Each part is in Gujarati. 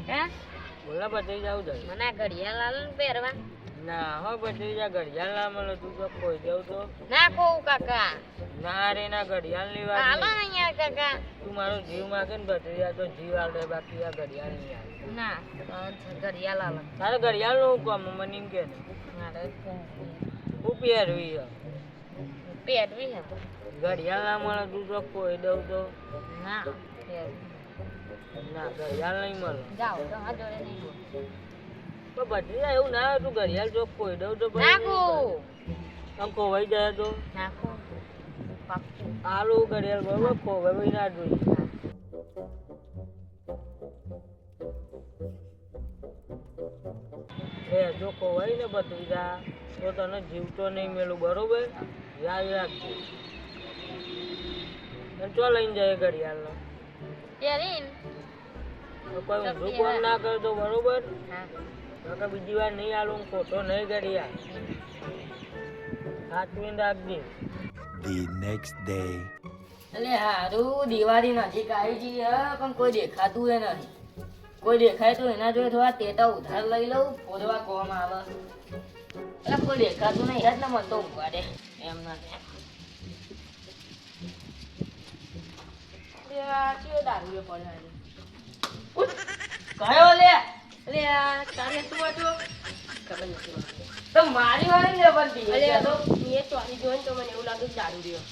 હે બોલા બધી જાવ જાય મને ઘડિયાળ લાલ પહેરવા ના હો બધી જા ઘડિયાળ ના મળે તું તો કોઈ જાવ તો ના કહું કાકા ના રે ના ઘડિયાળ ની વાત હાલો નહીં. ને યાર કાકા તું મારો જીવ માગે ને બધી જા તો જીવ આલે બાકી આ ઘડિયાળ નહીં આવે ના ઘડિયાળ લાલ તારે ઘડિયાળ નું કામ મને એમ કે ને મારે હું પહેરવી છે પહેરવી હે ઘડિયાળ ના મળે તું તો કોઈ દઉં તો ના પહેરવી ના ઘડિયાળ નહીં મળે જાઓ તો હા જોડે નહીં બોલ તો બધી જા એવું ના હોય તું ઘડિયાળ જો કોઈ દઉં તો નાખું આમ ખોવાઈ જાય તો નાખું પાક્કું આલુ ઘડિયાળ બરોબર ખોવાઈ ના જોઈએ એ જો ખોવાઈ ને બધું જા તો તને જીવતો નહીં મેલું બરોબર યાદ રાખજો અને ચો લઈને જાય ઘડિયાળનો પહેરીને કોઈ ઊંધું કામ ના કરતો બરોબર હા નકર બીજી વાર નહીં આલું ખોટો નહીં ઘડિયાળ હાથવીને રાખજે The next day. એટલે હારું દિવાળી નજીક આવી જઈએ પણ કોઈ દેખાતું એ નહીં કોઈ દેખાય તો એના જોડે થોડા ટેટા ઉધાર લઈ લઉં ફોડવા કોમ આવે એટલે કોઈ દેખાતું નહીં યાદ ને મને તો ઊંઘવા દે એમ ના દારૂ પડે કયો લે અરે આ તારે તું હતો ખબર નથી તો મારી વાળી ને પણ અરે દીએ તો એ ચોરી જોઈને તો મને એવું લાગ્યું દારૂ રહ્યો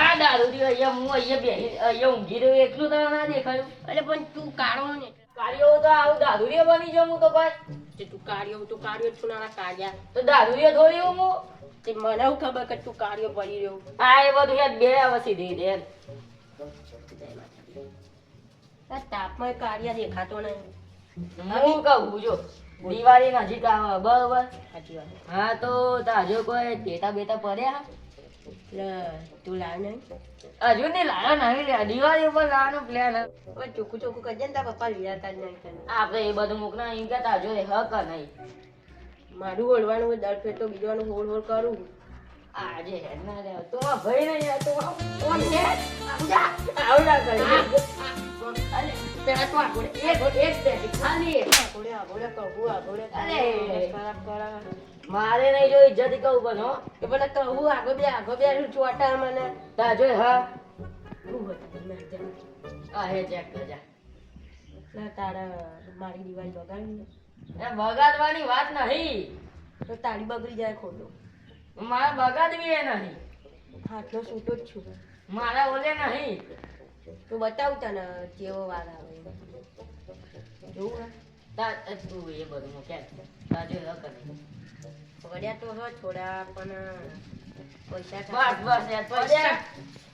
આ દારૂ દીયો અહીંયા હું અહીંયા બેહી અહીંયા ઊંઘી રહ્યો એટલું તો ના દેખાયું અરે પણ તું કાઢો ને કાળિયો તો આવું દારૂડિયો બની જાઉં હું તો ભાઈ તે તું કાઢ્યો છું નાના કાઢ્યા તો દારૂડિયો થોડી હું તે મને હું ખબર કે તું કાઢ્યો પડી રહ્યો આ એ બધું યાર બે વસી દઈ દે આ તાપમાં કાઢ્યા દેખાતો નહીં હું કહું જો દિવાળી નજીક આવે બરોબર સાચી વાત હા તો તાજો કોઈ ટેટા બેટા પડ્યા એટલે તું લાવ નહીં હજુ નહીં લાયો નહીં લે દિવાળી ઉપર લાવવાનો પ્લાન હવે ચોખ્ખું ચોખ્ખું કરજે ને તાર પપ્પા લીધા જ નહીં તને આપણે એ બધું મૂકના એમ કે તાજો રે હક નહીં મારું ઓળવાનું હોય દર ફેર તો બીજવાનું હોળ હોળ કરું આજે હેડ ના લે તો આ ભાઈ નહીં યાર તો કોણ છે આવું ના કરી અરે પેલા તો આગળ એક દે ખાલી આગળ આગળ કહું આગળ અરે. ખરાબ કરા મારે નહીં જો ઇજ્જત કહું પણ હો એ પેલા કહું આગળ બે ચોટા મને તાજો હા શું હતું મેં જા આ હે ચેક કરજા એટલે તારા મારી દિવાળી બગાડી એ બગાડવાની વાત નહીં તો તારી બગડી જાય ખોટું મારે બગાડવી એ નહીં હાથનો સૂતો જ છું મારા ઓલે નહીં તું બતાવ તને કેવો વાર આવે જોવું હે તું એ બધું મૂકે તાજો રક નહીં પડ્યા તો હો થોડા પણ પૈસા બસ બસ યાર પૈસા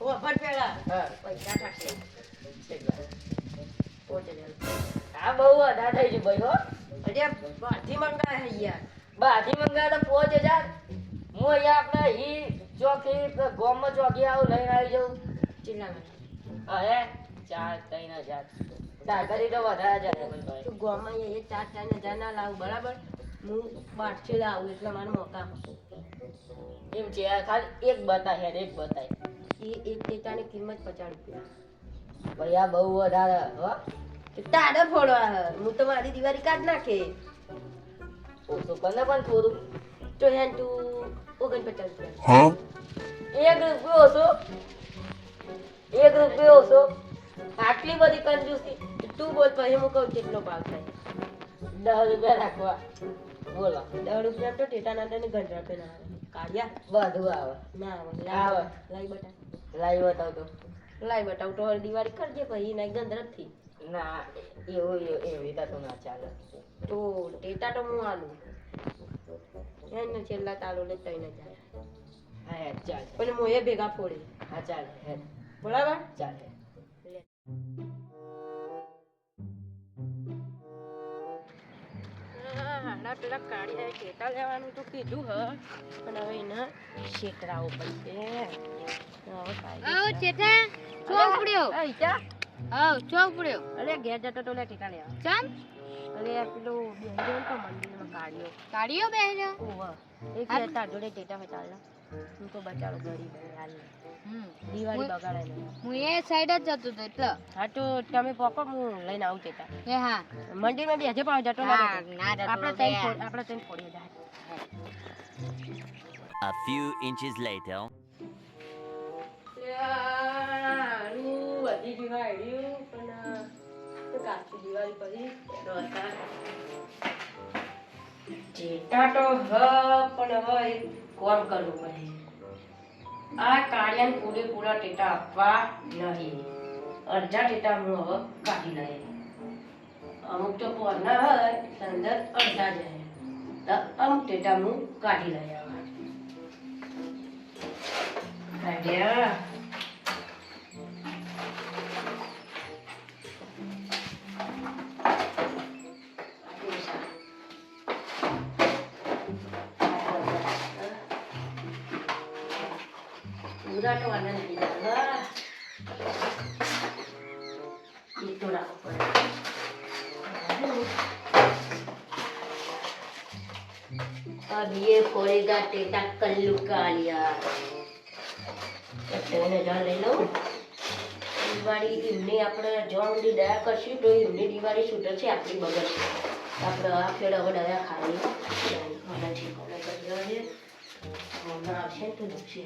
વફર પેલા હા પૈસા થાશે પોતે આ બહુ અદા થઈ ગયું ભાઈ હો અરે બહારથી મંગાવે હે યાર બાથી મંગાવે તો 5000 હું અહીંયા આપણે ઈ ચોકી ગોમમાં ચોકી આવું લઈને આવી જાઉં ચિલ્લા અરે 4-3000 તાકરી તો વધારે જાય ભાઈ તું ગોમાં એ 4-4 ના લાવ બરાબર હું બહારથી લાવું એટલે મારે મોકા એમ છે આ ખાલી એક બતાય યાર એક બતાય એ એક ટેટાની કિંમત 50 રૂપિયા ભાઈ આ બહુ વધારે હો તારે ફોડવા હે હું તો મારી દિવાળી કાઢ નાખે ઓછું પણ પણ થોડું તો હેન તું 49 રૂપિયા Huh? એક રૂપિયો ઓછો એક રૂપિયો ઓછો આટલી બધી કંજૂસી તું બોલ પછી હું કહું કેટલો ભાવ થાય 10 રૂપિયા રાખવા બોલો 10 રૂપિયા તો ટેટાના અંદર ઘંટ રાખે ના આવે કાઢ્યા બધું આવે ના આવે આવે. લાઈ બટા લાઈ બતાવ તો લાઈ બટાવ તો હવે દિવાળી કરજે પછી ના ગંધરત થી ના એવું એવી રીતે તો ના ચાલે તો ટેટા તો હું આલું એને છેલ્લા તાલો લે 3000 હા યાર ચાલ પણ મોએ ભેગા ફોડે હા ચાલ હેડ બરાબર ચાલ હાડા પેલા કાળિયા ટેટા લેવાનું તો કીધું હ પણ હવે એને શેતરાવું પડશે ચેઠા ચોક પડ્યો ચોક પડ્યો અરે ઘેર જતો તો લે ટેટા લેવા ચમ અરે આ પેલું બેહી ગયો તો મંદિરમાં કાળિયો કાઢ્યો બેહ્યો ઓહ એક ટેટા જોડે ટેટા ચાલે હું તો બચારો ગરીબ હાલ હમ દિવાળી બગાડે નહીં. હું એ સાઈડ જ જતો હતો એટલે હા તો તમે પોકો હું લઈને આવું તેતા એ હા મંદિરમાં બેસે પાવ જતો ના હા, રહેતો. ના જતો આપણે તો ત્રણ યાર. આપણે ત્રણ ફોડીએ જાય. A few inches later. યારું બધી દિવાળી પણ તો કાચી દિવાળી પડી રોતા જેટા તો પણ હવે એક કોમ કરવું પડે. આ કાળિયાને પૂરેપૂરા ટેટા આપવા નહીં. અડધા ટેટા હું હવે કાઢી લઈએ. અમુક તો પોરના હોય એટલે અંદર અડધા જાય તો અમુક ટેટા હું કાઢી લઈએ. હવે કાઢ્યા પૂરા તો આનંદ થઈ જાય. એ તો રાખવું પડે. अब ये फोड़ेगा टेटा कल्लू कालिया. તેને જાણ લઈ લઉં. દિવાળી એમની આપણે જ્યાં સુધી દયા કરશું તો એમની દિવાળી સુધરશે, આપણી બગડશે. આપણે આ ફેર હવે દયા ખાવી મને ઠીકોને કરી દેવા. હમણાં આવશે ને તો દુખશે.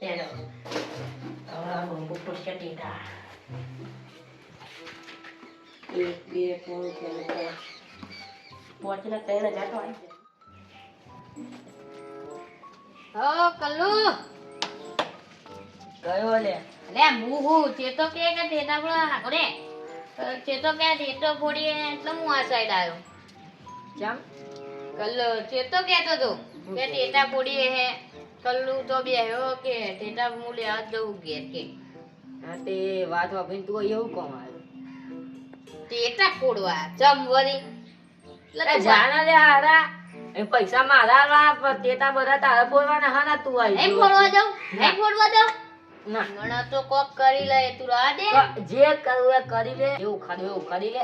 તેનો હવે આ બંબુ પડશે ટેટા. 1 2 3 4 5 3 હજાર તો આવી જાય. હો કલ્લુ ગયો લે અલે હું ચેતો કે ટેટા પર હાકડે ચેતો કે ટેટો ફોડી એટલે હું આ સાઈડ આવ્યો. ચમ કલ્લુ ચેતો કહેતો તો કે ટેટા ફોડી હે. કલ્લુ તો બેહ્યો કે ટેટા હું લેવા જવું ઘેર કે હા તે વાત વાપરીને તું એવું કોમ આવ્યો ટેટા ફોડવા ચમ વળી એટલે જાના લે હારા એ પૈસા મારા આલવા પણ તેતા બધા તારા બોલવાના હા ના તું આવી નહીં ફોડવા દઉં નહીં ફોડવા દઉં ના મને તો કોક કરી લે તું રાહ દે. જે કરવું એ કરી લે એવું ખાધું એવું કરી લે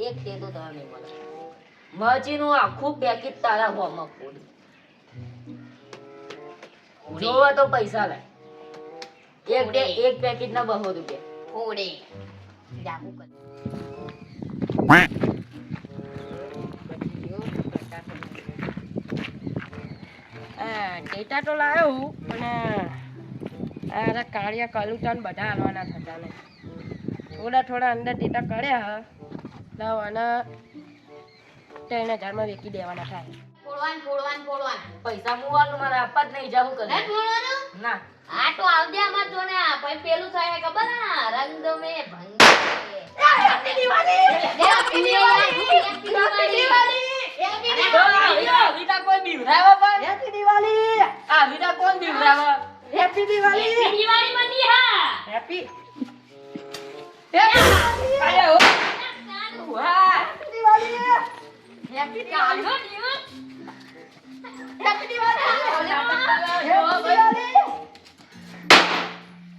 એક તે તો તારા નહીં મળે મરચીનું આખું પેકેટ તારા હોમાં ફોડી જોવા તો પૈસા લે એક પેકેટ ના 200 રૂપિયા ફોડે જાગું કર ટેટા તો લાવ્યો હું પણ આ કાળિયા કલુચાન બધા હાલવાના થતા નહીં. થોડા અંદર ટેટા કર્યા લાવ અને 3000 માં વેચી દેવાના થાય. ફોડવાન પૈસા મુવાનું મારે આપવા જ નહીં જાવું કરે નહીં ફોડવાનું ના આ તો આવજે અમાર જો ને પછી પેલું થાય ખબર ના રંગ મે ભંગ હેપી દિવાળી હેપી દિવાળી આવીતા કોઈ બીવરાવા પણ હેપી દિવાળી આવીતા કોણ બીવરાવા હેપી દિવાળી. હેપી દિવાળી મની હા હેપી આયો વાહ happy Diwali. Happy Diwali happy Diwali.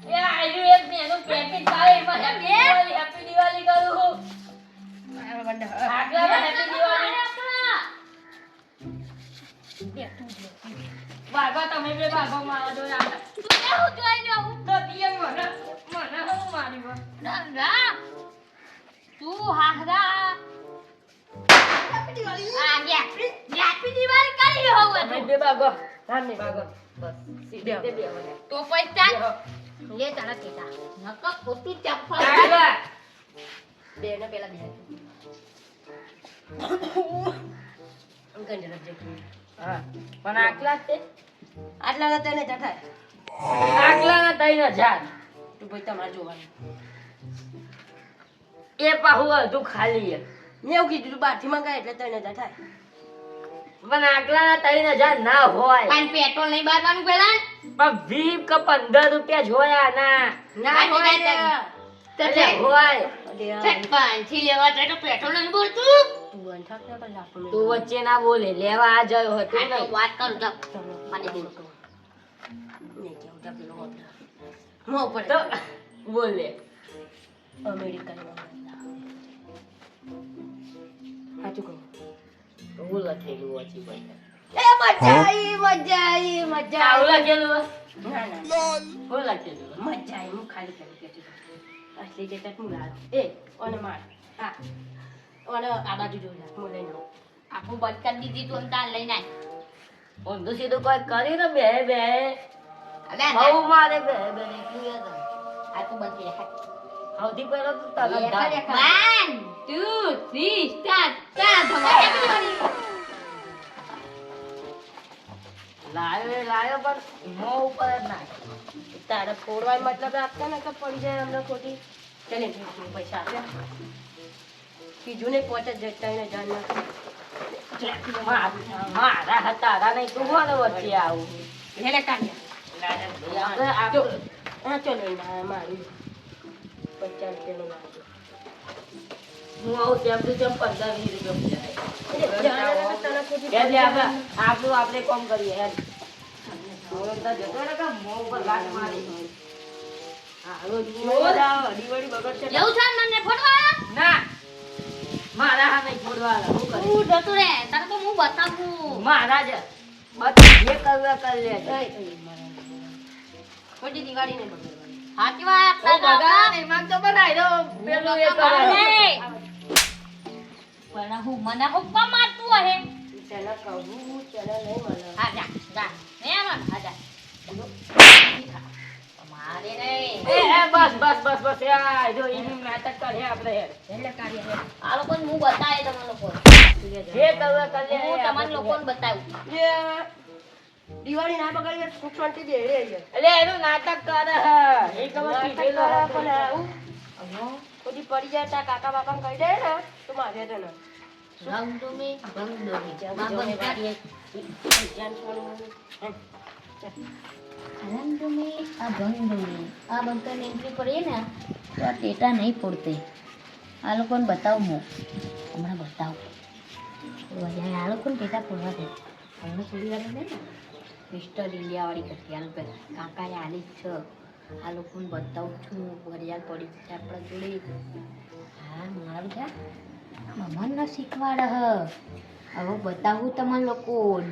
એ આયુ એક મેનું પેકેટ પાડે એમાં હેપી દિવાળી કરું આગલા હેપી દિવાળી વાગો તમે બે ભાગો મારો દો ના તું કેવું જોઈ રહ્યો તો દિયે મને હું મારી બસ ડંગા તું હાહરા હેપી દિવાળી આ હેપી દિવાળી કરી રહ્યો તમે હોય બે ભાગો સામે ભાગો બસ સીધે બે હવે તો પૈસા લે તારા ટેટા નક ખોટું ચપ્પલ આગલા બેને પેલા બે અંકલ જરા હા પણ આગલા તે આટલા તને જઠાય આગલા ના 3000 તું ભાઈ તમારે જોવાનું. એ પાહુ અડધું ખાલી હે મેં એવું કીધું તું બહારથી મંગાય એટલે 3000 થાય. પણ આગલા ના 3000 ના હોય પણ પેટ્રોલ નહીં બારવાનું પેલા પણ 20 કે 15 રૂપિયા જોયા ના ના હોય ને. એટલે હોય અરે યાર, પાંચી લેવા જાય તો પેટ્રોલ નહીં બોલતું તું અંઠાક ના કર લાપો તું વચ્ચે ના બોલે લેવા આ જયો હતો આ તો નહીં વાત કરું તો ચલો પાણી દે. ને કેવું તા પેલો હોતા મો પડે તો બોલે અમેરિકાનો સાચું કહું ભૂલ થયેલું વચ્ચે ભાઈ આવું લાગેલું ના ના શું લાગેલું મજા આવી હું ખાલી કરી કે asli ટેટા હું લાવ ઓને માર હા ઓને આ બાજુ જોઈ લે હું લઈને આવું આખું બંધ કરી દીધી તું તાર લઈને આય. ઊંધું સીધું કોઈ કરી ને બે બે અલ્યા બહુ મારે બે બે નીકળી ગયા આ તું બંધ કરી રાખ. સૌથી પહેલો તું તરત ધાર. 1 2 3 સ્ટાર્ટ ચાલ ધમાકા કરવાની. લાયો પણ મો ઉપર જ નાખ તારે ફોડવાય મતલબ રાખતા ને કે પડી જાય અમને ખોટી ચાલે પૈસા આપ્યા કીધું ને 5000 જતા જાણ મારા હતા તારા નહીં તું કોને વચ્ચે આવું હેલે કાઢ્યા હા ચલો ના મારું 50 રૂપિયાનું નાખજો હું આવું તેમ તો જેમ 15-20 રૂપિયા આપણે કોમ કરીએ યાર હવે તો જતો ને કે મો ઉપર લાત મારી હાલો અડીવડી બગડશે એવું છે ને મને ફોડવા ના મારા હા નહીં ફોડવાના હું કરી તું જતું રે તને તો હું બતાવું. મારા જ બધું જે કરવું કરી લે ખોટી દિવાળી ને બગડવાની સાચી વાત ઓ બગા નહીં માંગતો બનાવી દો પેલું એ કરે પણ હું મને હુક્કા મારતું હે. તેના કહું તેના નહીં મળે હા જા જા ને મન હા જા મારે નહીં બસ યાર જો ઈ નાટક કરે આપણે એટલે કાર્ય આ લોકોને હું બતાવે તમને લોકો જે કરવું કરી લે હું તમને લોકોને બતાવું. જે દિવાળી ના બગાડીએ સુખ શાંતિ દે રે એટલે એનું નાટક કરે હે એ ખબર કીધેલો પણ આવું ખોટી પડી જાય તા કાકા બાપાને કહી દે ને તો મારે તો ને રંગ તમે રંગ દોરી જાન રંગ તમે આ ભંગ દોરી આ બંકર એન્ટ્રી પડી ને તો આ ટેટા નહીં પડતે. આ લોકોને બતાવું હું હમણાં બતાવું આ લોકોને ટેટા પડવા દે હમણાં થોડી વાર ને મિસ્ટર ઇન્ડિયાવાળી ઘટિયાળ પર કાકાએ આલી જ છે. આ લોકોને બતાવું છું ઘડિયાળ પડી છે આપણા જોડે. હા મારું છે મમન ન શીખવાડ હવે બતાવું તમારે લોકો હવે